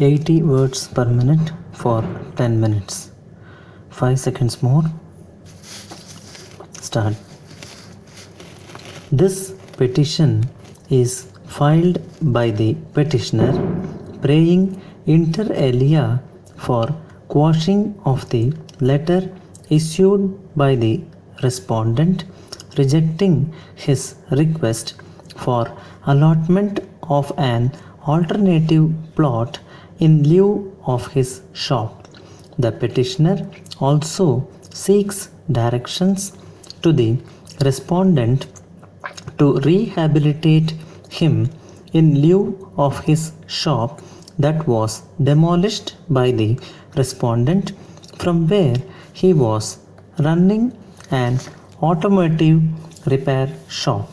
80 words per minute for 10 minutes. 5 seconds more. Start. This petition is filed by the petitioner praying inter alia for quashing of the letter issued by the respondent rejecting his request for allotment of an alternative plot in lieu of his shop. The petitioner also seeks directions to the respondent to rehabilitate him in lieu of his shop that was demolished by the respondent, from where he was running an automotive repair shop.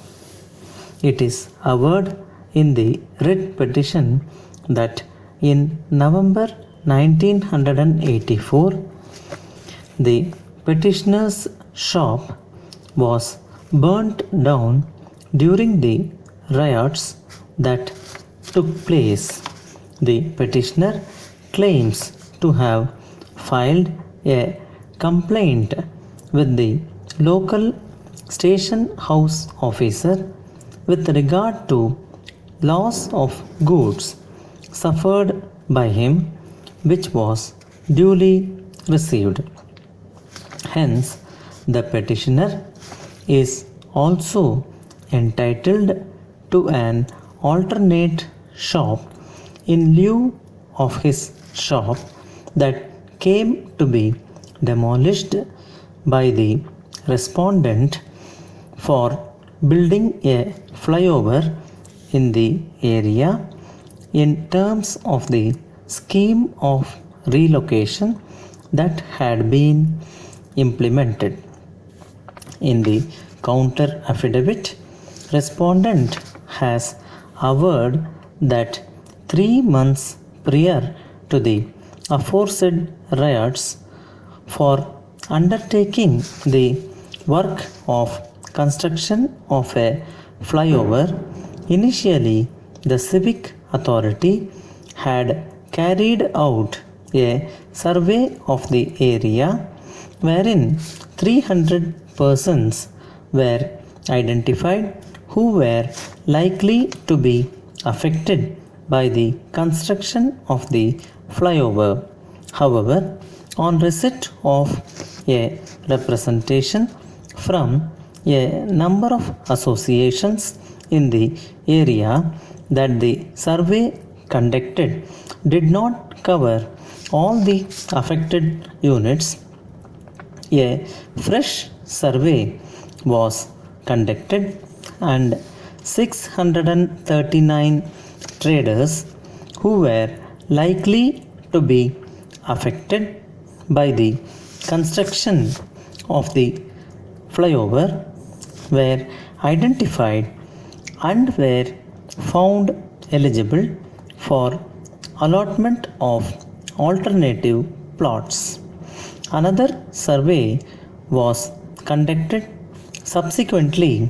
It is averred in the writ petition that in November 1984, the petitioner's shop was burnt down during the riots that took place. The petitioner claims to have filed a complaint with the local station house officer with regard to loss of goods suffered by him, which was duly received. Hence, the petitioner is also entitled to an alternate shop in lieu of his shop that came to be demolished by the respondent for building a flyover in the area in terms of the scheme of relocation that had been implemented. In the counter affidavit, respondent has averred that 3 months prior to the aforesaid riots, for undertaking the work of construction of a flyover, initially the civic authority had carried out a survey of the area wherein 300 persons were identified who were likely to be affected by the construction of the flyover. However, on receipt of a representation from a number of associations in the area that the survey conducted did not cover all the affected units, a fresh survey was conducted and 639 traders who were likely to be affected by the construction of the flyover were identified and were found eligible for allotment of alternative plots. Another survey was conducted subsequently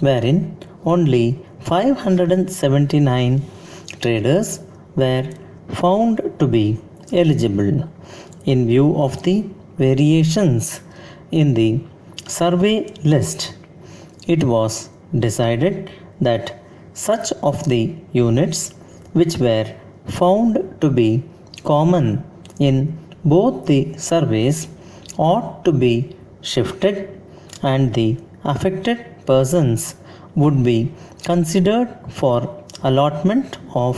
wherein only 579 traders were found to be eligible. In view of the variations in the survey list, it was decided that such of the units which were found to be common in both the surveys ought to be shifted, and the affected persons would be considered for allotment of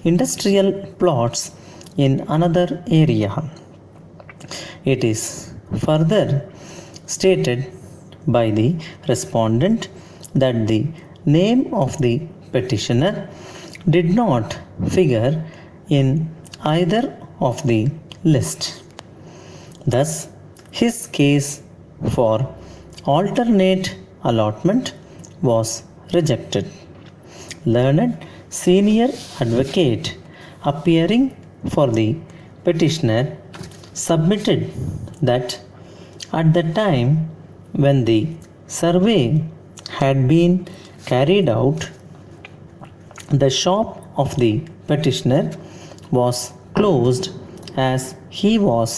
industrial plots in another area. It is further stated by the respondent that the name of the petitioner did not figure in either of the list. Thus, his case for alternate allotment was rejected. Learned senior advocate appearing for the petitioner submitted that at the time when the survey had been carried out, the shop of the petitioner was closed as he was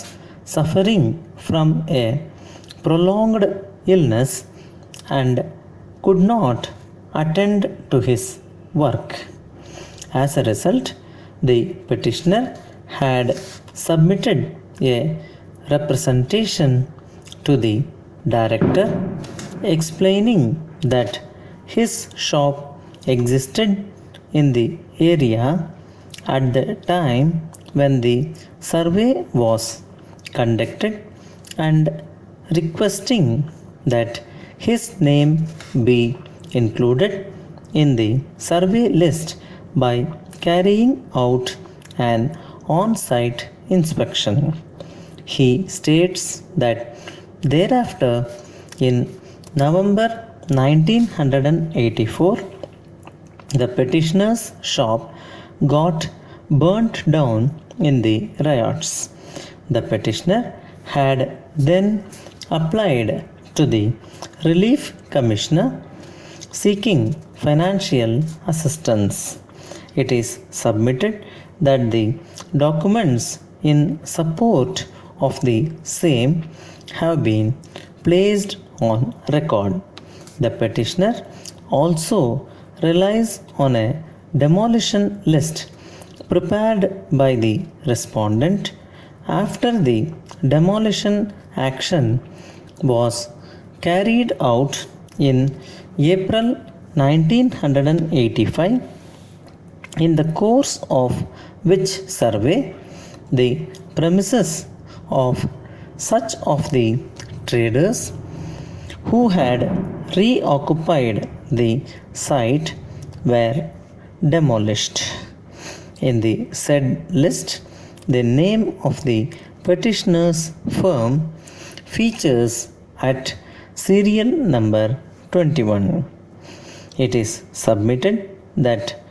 suffering from a prolonged illness and could not attend to his work. As a result, the petitioner had submitted a representation to the director explaining that his shop existed in the area at the time when the survey was conducted and requesting that his name be included in the survey list by carrying out an on site inspection. He states that thereafter, in November 1984, the petitioner's shop got burnt down in the riots. The petitioner had then applied to the Relief Commissioner seeking financial assistance. It is submitted that the documents in support of the same have been placed on record. The petitioner also relies on a demolition list prepared by the respondent after the demolition action was carried out in April 1985, in the course of which survey the premises of such of the traders who had reoccupied the site were demolished. In the said list, the name of the petitioner's firm features at serial number 21. It is submitted that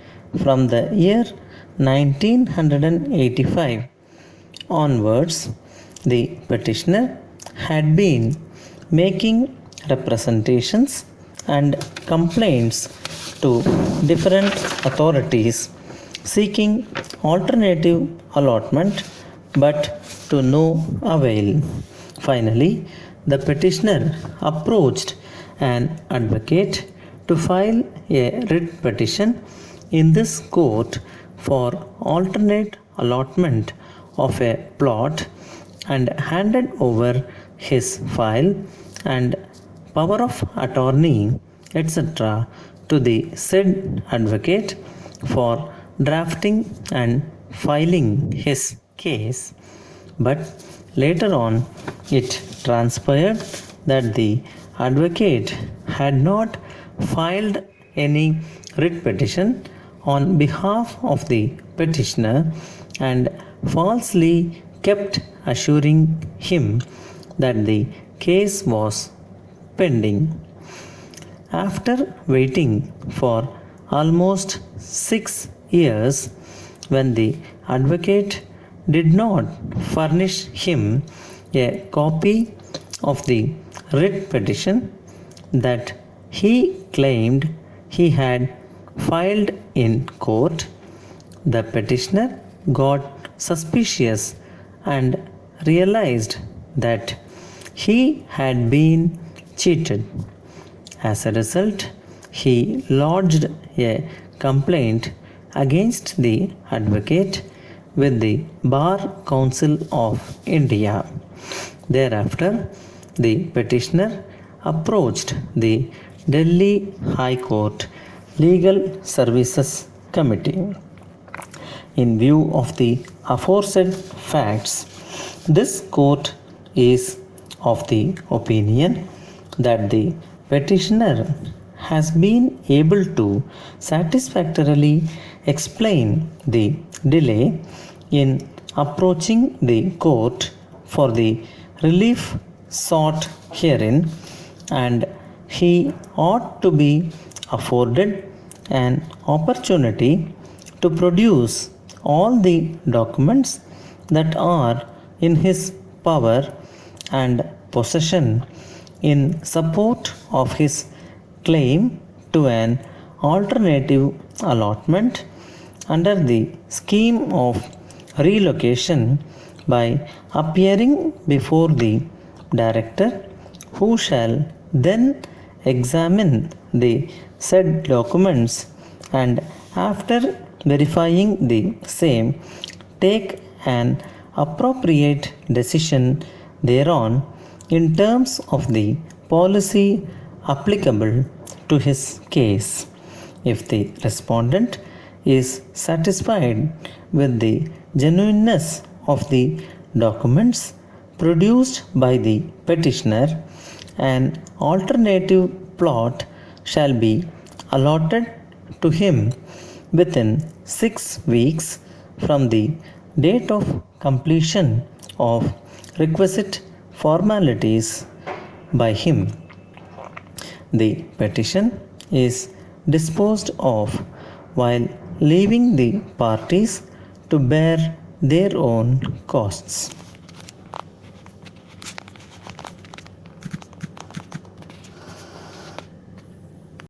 from the year 1985 onwards, the petitioner had been making representations and complaints to different authorities seeking alternative allotment, but to no avail. Finally, the petitioner approached an advocate to file a writ petition in this court for alternate allotment of a plot and handed over his file and power of attorney, etc., to the said advocate for drafting and filing his case. But later on, it transpired that the advocate had not filed any writ petition on behalf of the petitioner and falsely kept assuring him that the case was pending. After waiting for almost 6 years, when the advocate did not furnish him a copy of the writ petition that he claimed he had filed in court, the petitioner got suspicious and realized that he had been cheated. As a result, he lodged a complaint against the advocate with the Bar Council of India. Thereafter, the petitioner approached the Delhi High Court Legal Services Committee. In view of the aforesaid facts, this court is of the opinion that the petitioner has been able to satisfactorily explain the delay in approaching the court for the relief sought herein, and he ought to be afforded an opportunity to produce all the documents that are in his power and possession in support of his claim to an alternative allotment under the scheme of relocation by appearing before the director, who shall then examine the said documents and after verifying the same take an appropriate decision thereon in terms of the policy applicable to his case. If the respondent is satisfied with the genuineness of the documents produced by the petitioner, an alternative plot shall be allotted to him within 6 weeks from the date of completion of requisite formalities by him. The petition is disposed of while leaving the parties to bear their own costs.